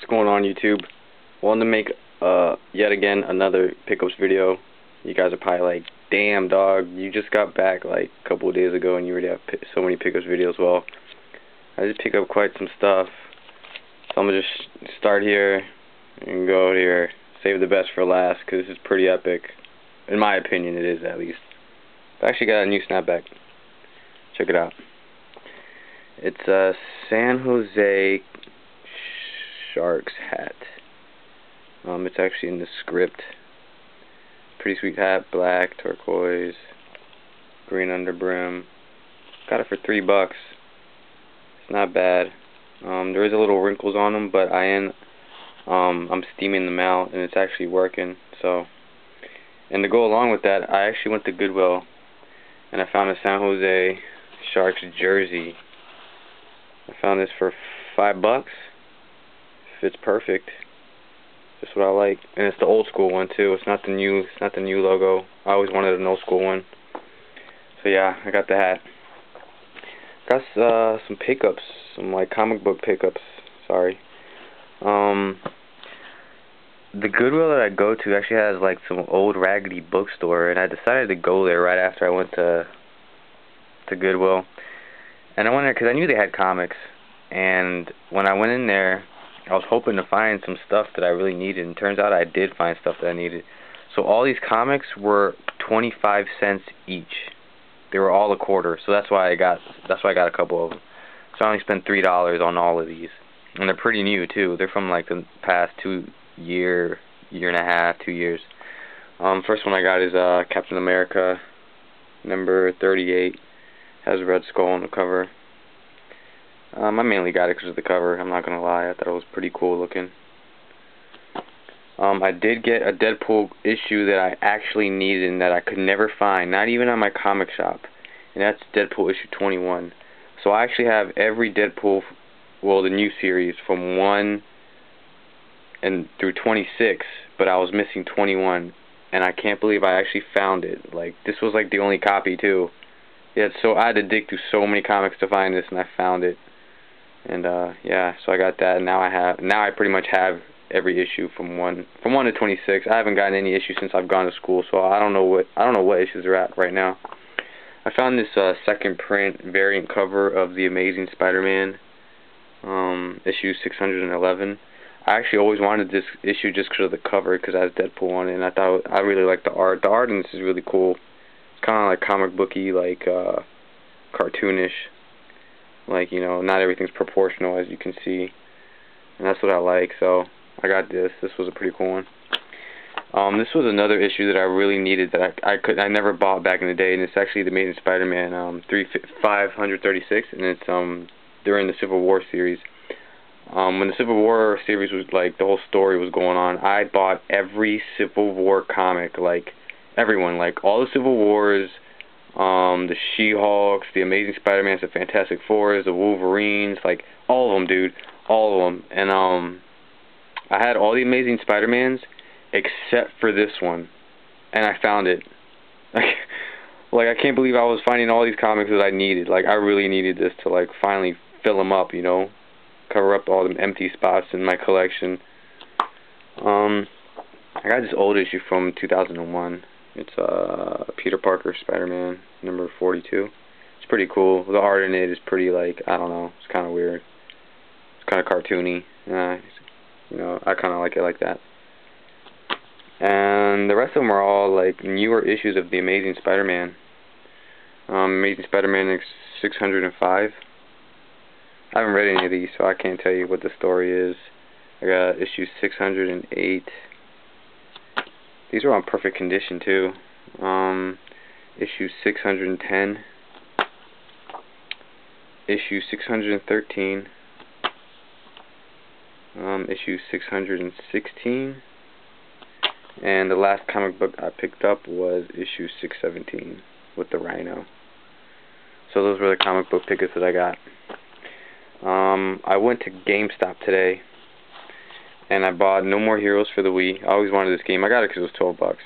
What's going on, YouTube? Wanted to make yet again another pickups video. You guys are probably like, damn dog, you just got back like a couple of days ago and you already have so many pickups videos. Well, I just pick up quite some stuff, so I'm gonna just start here and go here, save the best for last, because this is pretty epic. In my opinion, it is, at least. I actually got a new snapback. Check it out. It's a San Jose Sharks hat. It's actually in the script. Pretty sweet hat, black, turquoise, green underbrim. Got it for $3. It's not bad. There is a little wrinkles on them, but I'm steaming them out, and it's actually working. So, and to go along with that, I actually went to Goodwill, and I found a San Jose Sharks jersey. I found this for $5. Fits perfect. Just what I like, and it's the old school one too. It's not the new logo. I always wanted an old school one. So yeah, I got the hat. Got some pickups, some like comic book pickups. Sorry. The Goodwill that I go to actually has like some old raggedy bookstore, and I decided to go there right after I went to Goodwill. And I went there because I knew they had comics, and when I went in there, I was hoping to find some stuff that I really needed, and turns out I did find stuff that I needed. So all these comics were 25 cents each. They were all a quarter, so that's why I got a couple of them. So I only spent $3 on all of these, and they're pretty new too. They're from like the past 2 year and a half, 2 years. First one I got is Captain America, number 38. Has a red skull on the cover. I mainly got it because of the cover. I'm not gonna lie, I thought it was pretty cool looking. I did get a Deadpool issue that I actually needed and that I could never find, not even on my comic shop, and that's Deadpool issue 21. So I actually have every Deadpool, well, the new series from 1 and through 26, but I was missing 21, and I can't believe I actually found it. Like, this was like the only copy too. Yeah, so I had to dig through so many comics to find this, and I found it. And yeah, so I got that, and now I pretty much have every issue from 1 to 26. I haven't gotten any issues since I've gone to school, so I don't know what issues are at right now. I found this second print variant cover of The Amazing Spider-Man, issue 611. I actually always wanted this issue just because of the cover, because it has Deadpool on it, and I really like the art. The art in this is really cool. Kind of like comic booky, like cartoonish, like, you know, not everything's proportional, as you can see, and that's what I like. So I got this. This was a pretty cool one. This was another issue that I really needed that I never bought back in the day, and it's actually The Amazing Spider-Man 536, and it's during the Civil War series. When the Civil War series was, like, the whole story was going on, I bought every Civil War comic, like everyone, like all the Civil Wars, the She-Hulks, the Amazing Spider-Man, the Fantastic Fours, the Wolverines, like all of them, dude, all of them. And I had all the Amazing Spider-Mans except for this one, and I found it. Like I can't believe I was finding all these comics that I needed. Like, I really needed this to like finally fill them up, you know, cover up all the empty spots in my collection. I got this old issue from 2001. It's Peter Parker Spider-Man number 42. It's pretty cool. The art in it is pretty, like, I don't know, it's kind of weird. It's kind of cartoony. You know, I kind of like it like that. And the rest of them are all like newer issues of The Amazing Spider-Man. Amazing Spider-Man 605. I haven't read any of these, so I can't tell you what the story is. I got issue 608. These are on perfect condition too. Issue 610, issue 613, issue 616, and the last comic book I picked up was issue 617 with the Rhino. So those were the comic book pickups that I got. I went to GameStop today, and I bought No More Heroes for the Wii. I always wanted this game. I got it because it was $12.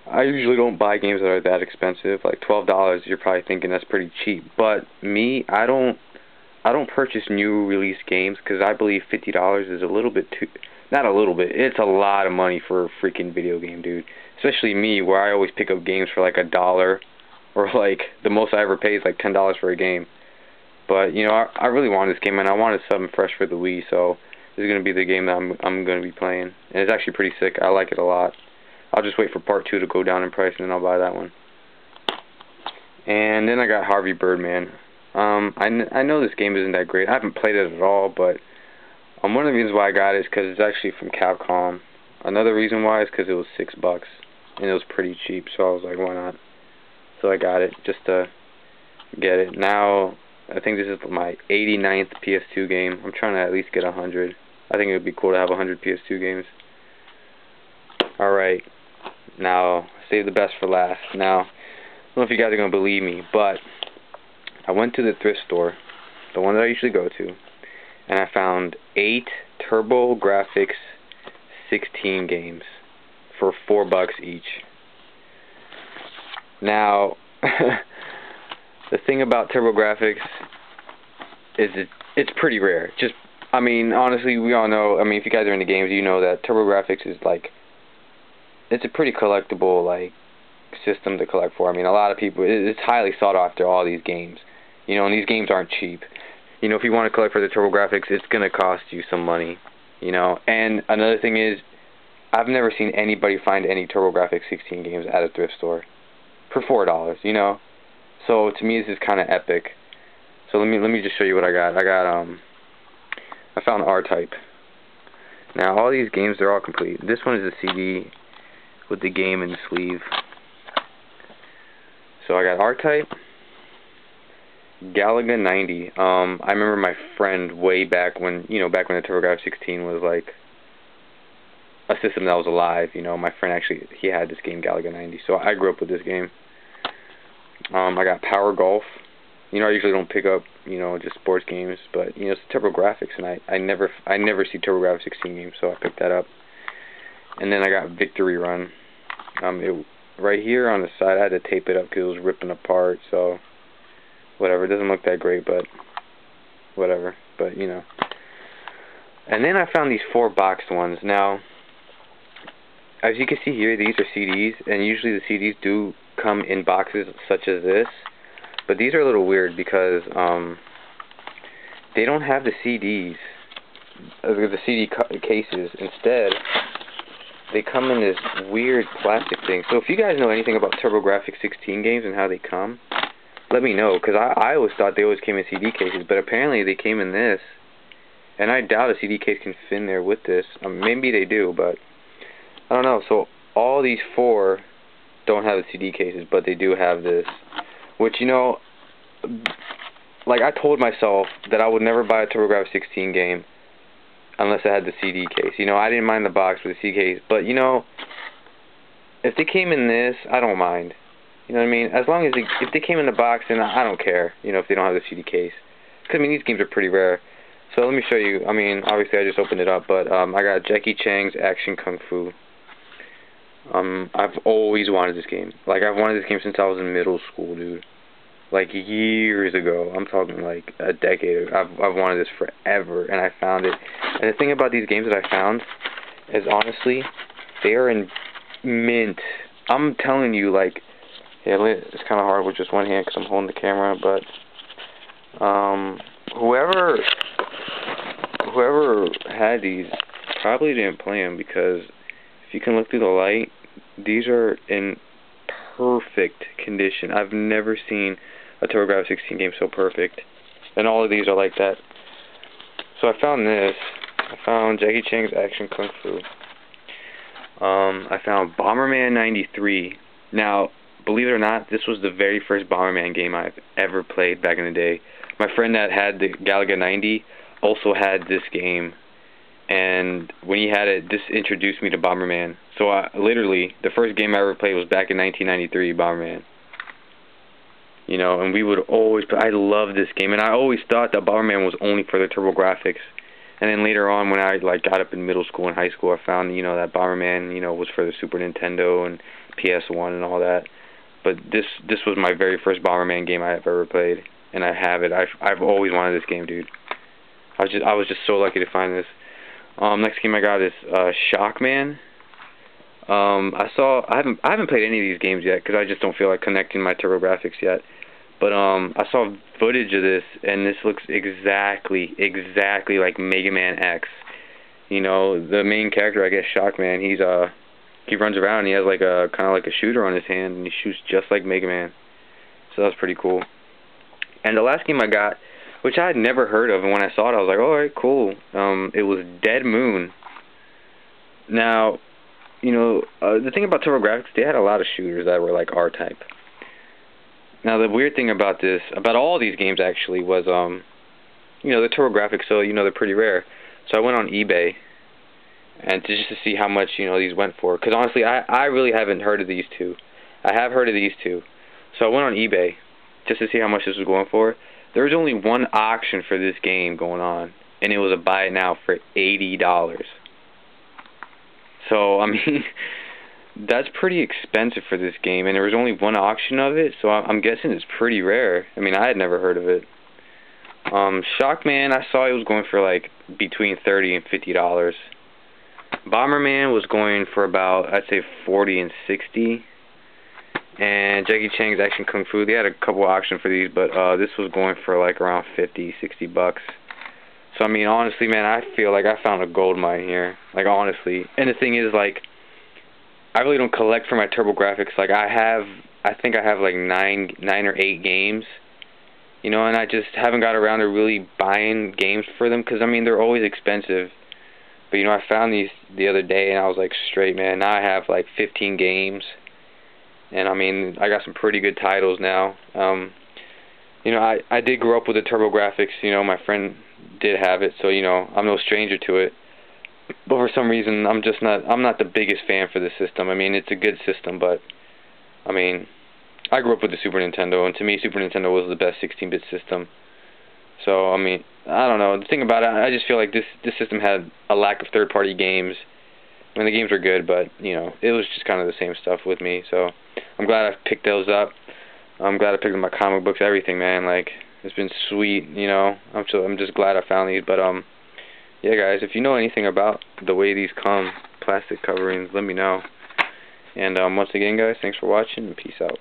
I usually don't buy games that are that expensive. Like $12, you're probably thinking that's pretty cheap. But me, I don't I don't purchase new release games because I believe $50 is a little bit too, not a little bit, it's a lot of money for a freaking video game, dude. Especially me, where I always pick up games for like $1, or like the most I ever pay is like $10 for a game. But you know, I really wanted this game, and I wanted something fresh for the Wii, so this is gonna be the game that I'm gonna be playing, and it's actually pretty sick. I like it a lot. I'll just wait for part 2 to go down in price, and then I'll buy that one. And then I got Harvey Birdman. I know this game isn't that great. I haven't played it at all, but one of the reasons why I got it is because it's actually from Capcom. Another reason why is because it was $6, and it was pretty cheap, so I was like, why not? So I got it, just to get it. Now, I think this is my 89th PS2 game. I'm trying to at least get 100. I think it would be cool to have 100 PS2 games. Alright, now, save the best for last. Now, I don't know if you guys are going to believe me, but I went to the thrift store, the one that I usually go to, and I found 8 TurboGrafx 16 games for $4 each. Now, the thing about TurboGrafx is it's pretty rare. Just, I mean, honestly, we all know, I mean, if you guys are into games, you know that TurboGrafx is like, it's a pretty collectible, like, system to collect for. I mean, a lot of people, it's highly sought after, all these games. You know, and these games aren't cheap. You know, if you want to collect for the TurboGrafx, it's going to cost you some money. You know, and another thing is, I've never seen anybody find any TurboGrafx 16 games at a thrift store for $4, you know. So to me, this is kind of epic. So let me just show you what I got. I found R-Type. Now all these games, they're all complete. This one is a CD with the game in the sleeve. So I got R-Type, Galaga 90. I remember my friend way back when, you know, back when the TurboGrafx 16 was like a system that was alive. You know, my friend actually, he had this game, Galaga 90. So I grew up with this game. I got Power Golf. You know, I usually don't pick up, you know, just sports games, but you know, it's TurboGrafx, and I never see TurboGrafx 16 games, so I picked that up. And then I got Victory Run. Right here on the side, I had to tape it up because it was ripping apart. So whatever, it doesn't look that great, but whatever. But you know. And then I found these 4 boxed ones. Now, as you can see here, these are CDs, and usually the CDs do come in boxes such as this. But these are a little weird because they don't have the CDs, the CD cases. Instead, they come in this weird plastic thing. So if you guys know anything about TurboGrafx 16 games and how they come, let me know, because I always thought they always came in CD cases, but apparently they came in this, and I doubt a CD case can fit in there with this. Maybe they do, but I don't know. So all these 4 don't have the CD cases, but they do have this. Which, you know, like I told myself that I would never buy a TurboGrafx 16 game unless it had the CD case. You know, I didn't mind the box with the CD case, but you know, if they came in this, I don't mind. You know what I mean? As long as if they came in the box, then I don't care. You know, if they don't have the CD case, because I mean, these games are pretty rare. So let me show you. I mean, obviously I just opened it up, but I got Jackie Chan's Action Kung Fu. I've always wanted this game. Like, I've wanted this game since I was in middle school, dude. Like, years ago. I'm talking, like, a decade. I've wanted this forever, and I found it. And the thing about these games that I found is, honestly, they are in mint. I'm telling you, like, yeah, it's kind of hard with just one hand because I'm holding the camera, but whoever had these probably didn't play them, because if you can look through the light, these are in perfect condition. I've never seen a TurboGrafx 16 game so perfect, and all of these are like that. So I found this. I found Jackie Chan's Action Kung Fu. I found Bomberman 93. Now, believe it or not, this was the very first Bomberman game I've ever played back in the day. My friend that had the Galaga 90 also had this game, and when he had it, this introduced me to Bomberman. So literally, the first game I ever played was back in 1993, Bomberman. You know, and we would always play. I loved this game, and I always thought that Bomberman was only for the TurboGrafx. And then later on, when I like got up in middle school and high school, I found, you know, that Bomberman, you know, was for the Super Nintendo and PS1 and all that. But this was my very first Bomberman game I have ever played, and I have it. I've always wanted this game, dude. I was just so lucky to find this. Next game I got is Shockman. I haven't played any of these games yet because I just don't feel like connecting my TurboGrafx yet. But I saw footage of this, and this looks exactly like Mega Man X. You know, the main character, I guess, Shockman. He runs around and he has like a kind of like a shooter on his hand, and he shoots just like Mega Man. So that's pretty cool. And the last game I got, which I had never heard of, and when I saw it, I was like, alright, cool. It was Dead Moon. Now, you know, the thing about TurboGrafx, they had a lot of shooters that were like R-type. Now, the weird thing about all these games actually was, you know, the TurboGrafx, so, you know, they're pretty rare. So I went on eBay and just to see how much, you know, these went for. Because honestly, I really haven't heard of these two. I have heard of these two. So I went on eBay just to see how much this was going for. There was only one auction for this game going on, and it was a buy it now for $80. So, I mean, that's pretty expensive for this game, and there was only one auction of it, so I'm guessing it's pretty rare. I mean, I had never heard of it. Shockman, I saw it was going for like between $30 and $50. Bomberman was going for about, I'd say, $40 and $60. And Jackie Chan's Action Kung Fu, they had a couple auctions for these, but this was going for like around $50, $60. So I mean, honestly, man, I feel like I found a gold mine here. Like, honestly. And the thing is, like, I really don't collect for my TurboGrafx. Like, I think I have like nine or 8 games, you know, and I just haven't got around to really buying games for them, because I mean, they're always expensive. But you know, I found these the other day, and I was like, straight, man. Now I have like 15 games. And I mean, I got some pretty good titles now. You know, I did grow up with the TurboGrafx. You know, my friend did have it, so you know, I'm no stranger to it. But for some reason, I'm not the biggest fan for the system. I mean, it's a good system, but I mean, I grew up with the Super Nintendo, and to me, Super Nintendo was the best 16-bit system. So I mean, I don't know. The thing about it, I just feel like this system had a lack of third-party games. I mean, the games were good, but, you know, it was just kind of the same stuff with me. So I'm glad I picked those up. I'm glad I picked up my comic books, everything, man. Like, it's been sweet, you know. I'm just glad I found these. But, yeah, guys, if you know anything about the way these come, plastic coverings, let me know. And once again, guys, thanks for watching, and peace out.